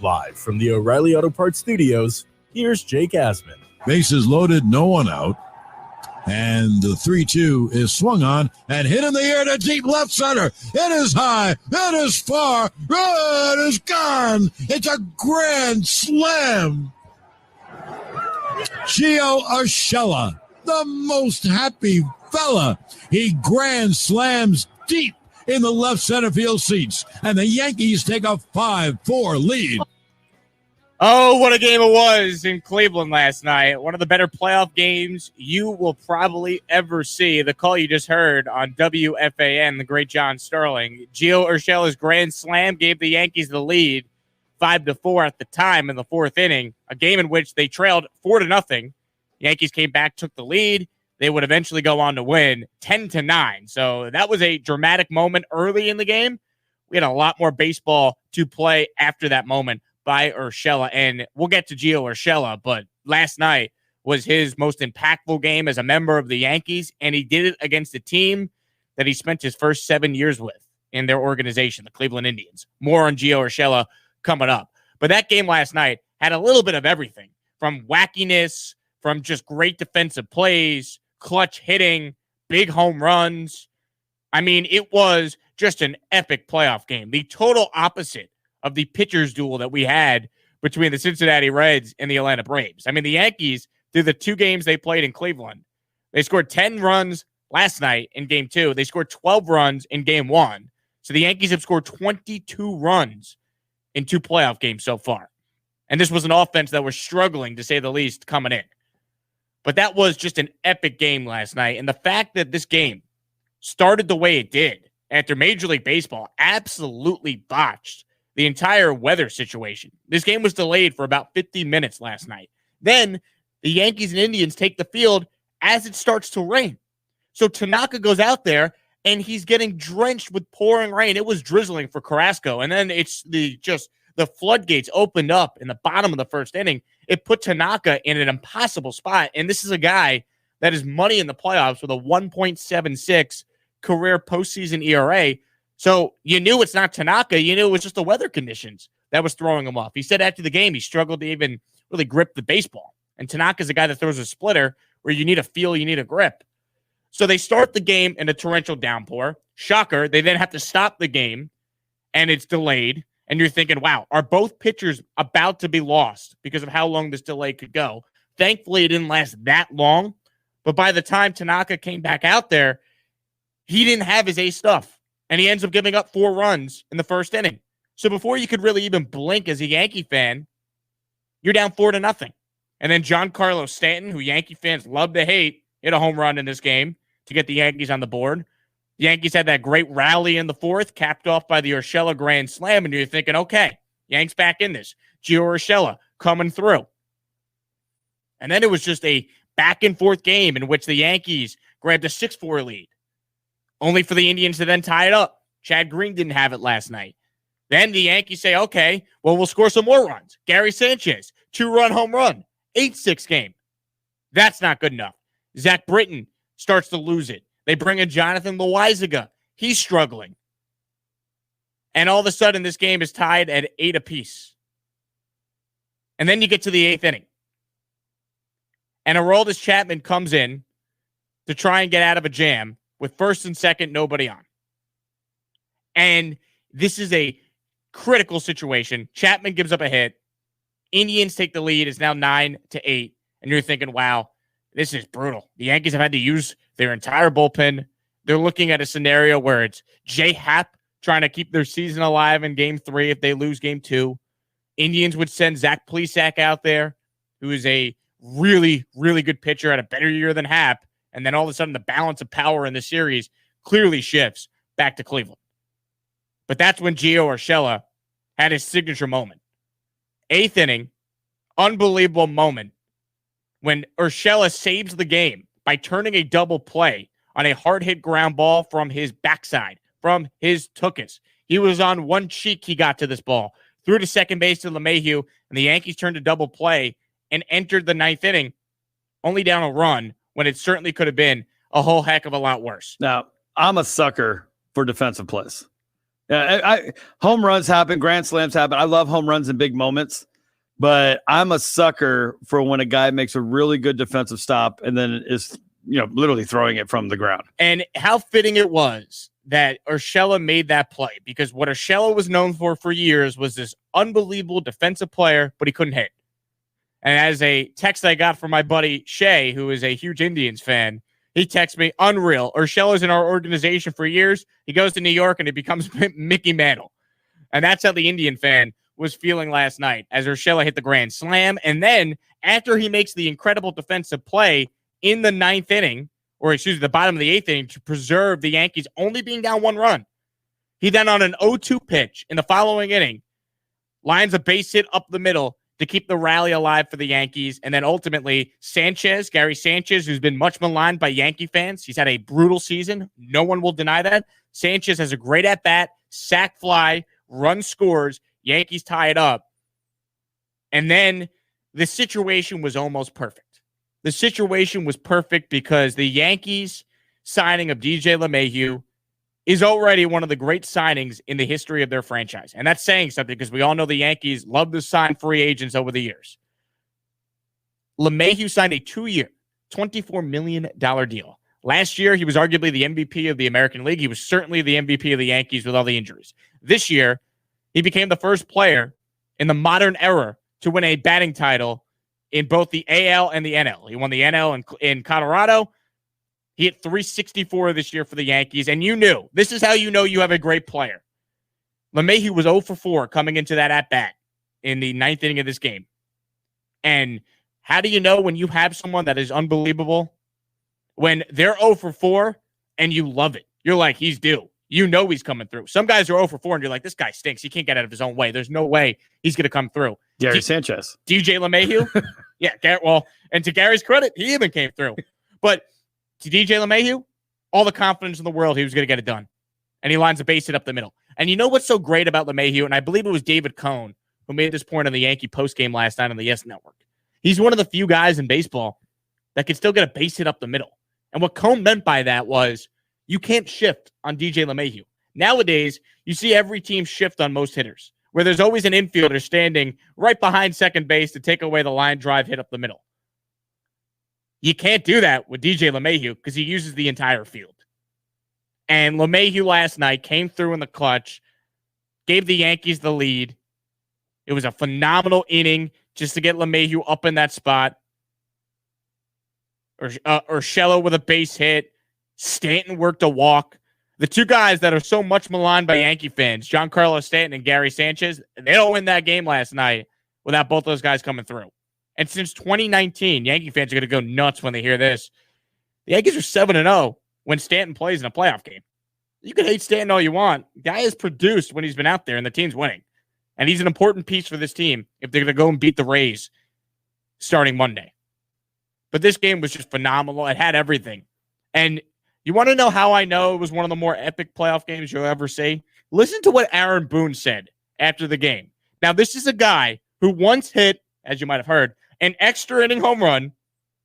Live from the O'Reilly Auto Parts Studios, here's Jake Asman. Bases loaded, no one out. And the 3-2 is swung on and hit in the air to deep left center. It is high. It is far. It is gone. It's a grand slam. Gio Urshela, the most happy fella. He grand slams deep in the left center field seats. And the Yankees take a 5-4 lead. Oh, what a game it was in Cleveland last night. One of the better playoff games you will probably ever see. The call you just heard on WFAN, the great John Sterling. Gio Urshela's grand slam gave the Yankees the lead 5-4 at the time in the fourth inning, a game in which they trailed 4-0. Yankees came back, took the lead. They would eventually go on to win 10-9. So that was a dramatic moment early in the game. We had a lot more baseball to play after that moment by Urshela, and we'll get to Gio Urshela, but last night was his most impactful game as a member of the Yankees, and he did it against a team that he spent his first 7 years with in their organization, the Cleveland Indians. More on Gio Urshela coming up. But that game last night had a little bit of everything, from wackiness, from just great defensive plays, clutch hitting, big home runs. I mean, it was just an epic playoff game. The total opposite of the pitchers duel that we had between the Cincinnati Reds and the Atlanta Braves. I mean, the Yankees, through the two games they played in Cleveland, they scored 10 runs last night in game 2. They scored 12 runs in game 1. So the Yankees have scored 22 runs in 2 playoff games so far. And this was an offense that was struggling, to say the least, coming in. But that was just an epic game last night. And the fact that this game started the way it did after Major League Baseball absolutely botched the entire weather situation. This game was delayed for about 50 minutes last night. Then the Yankees and Indians take the field as it starts to rain. So Tanaka goes out there and he's getting drenched with pouring rain. It was drizzling for Carrasco. And then it's the floodgates opened up in the bottom of the first inning. It put Tanaka in an impossible spot. And this is a guy that is money in the playoffs with a 1.76 career postseason ERA. So you knew it's not Tanaka. You knew it was just the weather conditions that was throwing him off. He said after the game he struggled to even really grip the baseball. And Tanaka's a guy that throws a splitter where you need a feel, you need a grip. So they start the game in a torrential downpour. Shocker, they then have to stop the game, and it's delayed. And you're thinking, wow, are both pitchers about to be lost because of how long this delay could go? Thankfully, it didn't last that long. But by the time Tanaka came back out there, he didn't have his ace stuff. And he ends up giving up 4 runs in the first inning. So before you could really even blink as a Yankee fan, you're down 4-0. And then Giancarlo Stanton, who Yankee fans love to hate, hit a home run in this game to get the Yankees on the board. The Yankees had that great rally in the fourth, capped off by the Urshela grand slam. And you're thinking, okay, Yanks back in this. Gio Urshela coming through. And then it was just a back and forth game in which the Yankees grabbed a 6-4 lead, only for the Indians to then tie it up. Chad Green didn't have it last night. Then the Yankees say, okay, well, we'll score some more runs. Gary Sanchez, 2-run home run, 8-6 game. That's not good enough. Zach Britton starts to lose it. They bring in Jonathan Loaizaga. He's struggling. And all of a sudden, this game is tied at 8 apiece. And then you get to the 8th inning. And Aroldis Chapman comes in to try and get out of a jam with first and second, nobody on. And this is a critical situation. Chapman gives up a hit. Indians take the lead. It's now 9-8. And you're thinking, wow, this is brutal. The Yankees have had to use their entire bullpen. They're looking at a scenario where it's Jay Happ trying to keep their season alive in game 3 if they lose game 2. Indians would send Zach Plesac out there, who is a really, really good pitcher, had a better year than Happ. And then all of a sudden, the balance of power in the series clearly shifts back to Cleveland. But that's when Gio Urshela had his signature moment. 8th inning, unbelievable moment when Urshela saves the game by turning a double play on a hard-hit ground ball from his backside, from his tuchus. He was on one cheek, he got to this ball, threw to second base to LeMahieu, and the Yankees turned a double play and entered the 9th inning, only down a run, when it certainly could have been a whole heck of a lot worse. Now, I'm a sucker for defensive plays. Home runs happen, grand slams happen. I love home runs in big moments, but I'm a sucker for when a guy makes a really good defensive stop and then is, literally throwing it from the ground. And how fitting it was that Urshela made that play, because what Urshela was known for years was this unbelievable defensive player, but he couldn't hit. And as a text I got from my buddy Shay, who is a huge Indians fan, he texts me, unreal. Urshela's in our organization for years. He goes to New York and he becomes Mickey Mantle. And that's how the Indian fan was feeling last night as Urshela hit the grand slam. And then after he makes the incredible defensive play in the ninth inning, or excuse me, the bottom of the eighth inning to preserve the Yankees only being down 1 run, he then on an 0-2 pitch in the following inning lines a base hit up the middle to keep the rally alive for the Yankees. And then ultimately Gary Sanchez, who's been much maligned by Yankee fans. He's had a brutal season. No one will deny that. Sanchez has a great at-bat, sac fly, run scores, Yankees tie it up. And then the situation was almost perfect. The situation was perfect because the Yankees signing of DJ LeMahieu is already one of the great signings in the history of their franchise. And that's saying something because we all know the Yankees love to sign free agents over the years. LeMahieu signed a 2-year, $24 million deal. Last year, he was arguably the MVP of the American League. He was certainly the MVP of the Yankees with all the injuries. This year, he became the first player in the modern era to win a batting title in both the AL and the NL. He won the NL in Colorado. He hit 364 this year for the Yankees, and this is how you know you have a great player. LeMahieu was 0 for 4 coming into that at-bat in the ninth inning of this game. And how do you know when you have someone that is unbelievable? When they're 0 for 4 and you love it. You're like, he's due. You know he's coming through. Some guys are 0 for 4 and you're like, this guy stinks. He can't get out of his own way. There's no way he's going to come through. Gary Sanchez. DJ LeMahieu? Yeah, well, and to Gary's credit, he even came through. But to DJ LeMahieu, all the confidence in the world he was going to get it done. And he lines a base hit up the middle. And you know what's so great about LeMahieu? And I believe it was David Cohn who made this point on the Yankee postgame last night on the Yes Network. He's one of the few guys in baseball that can still get a base hit up the middle. And what Cohn meant by that was you can't shift on DJ LeMahieu. Nowadays, you see every team shift on most hitters, where there's always an infielder standing right behind second base to take away the line drive hit up the middle. You can't do that with DJ LeMahieu because he uses the entire field. And LeMahieu last night came through in the clutch, gave the Yankees the lead. It was a phenomenal inning just to get LeMahieu up in that spot. Urshela with a base hit. Stanton worked a walk. The two guys that are so much maligned by Yankee fans, Giancarlo Stanton and Gary Sanchez, they don't win that game last night without both those guys coming through. And since 2019, Yankee fans are going to go nuts when they hear this. The Yankees are 7-0 when Stanton plays in a playoff game. You can hate Stanton all you want. The guy has produced when he's been out there and the team's winning. And he's an important piece for this team if they're going to go and beat the Rays starting Monday. But this game was just phenomenal. It had everything. And you want to know how I know it was one of the more epic playoff games you'll ever see? Listen to what Aaron Boone said after the game. Now, this is a guy who once hit, as you might have heard, an extra inning home run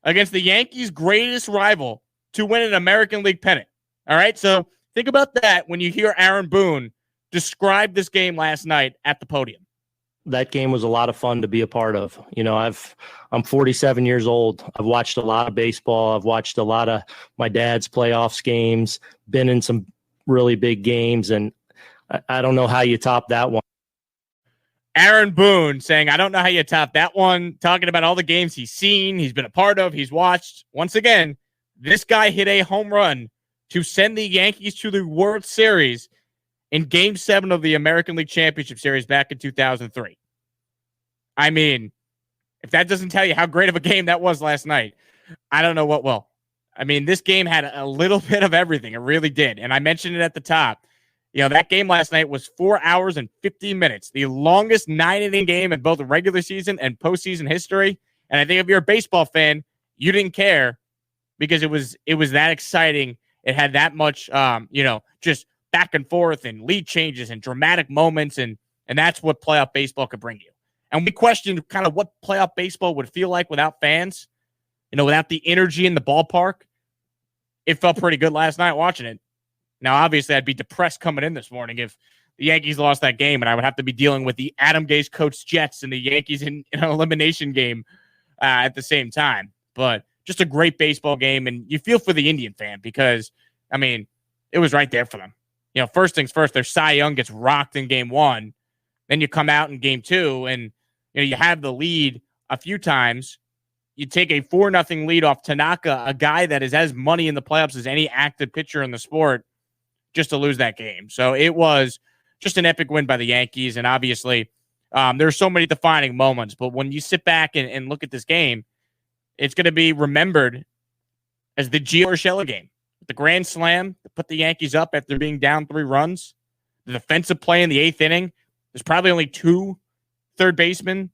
against the Yankees' greatest rival to win an American League pennant. All right, so think about that when you hear Aaron Boone describe this game last night at the podium. That game was a lot of fun to be a part of. I'm 47 years old. I've watched a lot of baseball. I've watched a lot of my dad's playoffs games, been in some really big games, and I don't know how you top that one. Aaron Boone saying, I don't know how you top that one, talking about all the games he's seen, he's been a part of, he's watched. Once again, this guy hit a home run to send the Yankees to the World Series in Game 7 of the American League Championship Series back in 2003. I mean, if that doesn't tell you how great of a game that was last night, I don't know what will. I mean, this game had a little bit of everything. It really did. And I mentioned it at the top. That game last night was 4 hours and 50 minutes, the longest 9-inning game in both regular season and postseason history. And I think if you're a baseball fan, you didn't care because it was that exciting. It had that much, just back and forth and lead changes and dramatic moments. And that's what playoff baseball could bring you. And we questioned kind of what playoff baseball would feel like without fans, without the energy in the ballpark. It felt pretty good last night watching it. Now, obviously, I'd be depressed coming in this morning if the Yankees lost that game, and I would have to be dealing with the Adam Gase coached Jets and the Yankees in an elimination game at the same time. But just a great baseball game, and you feel for the Indian fan because, I mean, it was right there for them. You know, first things first, their Cy Young gets rocked in game one. Then you come out in game two, and you have the lead a few times. You take a 4-0 lead off Tanaka, a guy that is as money in the playoffs as any active pitcher in the sport, just to lose that game. So it was just an epic win by the Yankees, and obviously there are so many defining moments. But when you sit back and look at this game, it's going to be remembered as the Gio Urshela game. The grand slam to put the Yankees up after being down 3 runs. The defensive play in the 8th inning. There's probably only 2 third basemen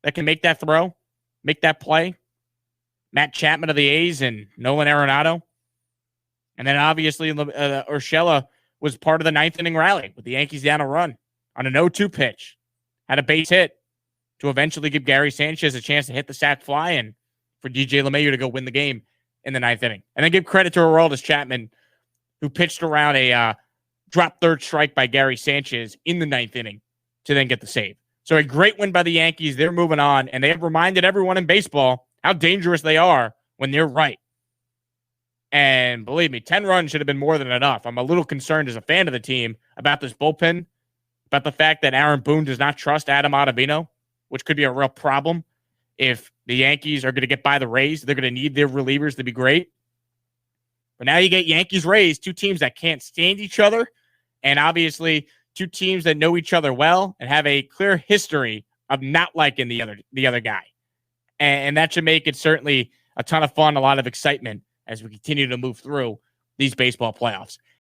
that can make that throw, make that play. Matt Chapman of the A's and Nolan Arenado. And then obviously Urshela was part of the 9th inning rally with the Yankees down a run on an 0-2 pitch. Had a base hit to eventually give Gary Sanchez a chance to hit the sac fly and for DJ LeMahieu to go win the game in the 9th inning. And then give credit to Aroldis Chapman, who pitched around a drop third strike by Gary Sanchez in the 9th inning to then get the save. So a great win by the Yankees. They're moving on, and they have reminded everyone in baseball how dangerous they are when they're right. And believe me, 10 runs should have been more than enough. I'm a little concerned as a fan of the team about this bullpen, about the fact that Aaron Boone does not trust Adam Ottavino, which could be a real problem. If the Yankees are going to get by the Rays, they're going to need their relievers to be great. But now you get Yankees-Rays, 2 teams that can't stand each other, and obviously 2 teams that know each other well and have a clear history of not liking the other guy. And that should make it certainly a ton of fun, a lot of excitement as we continue to move through these baseball playoffs.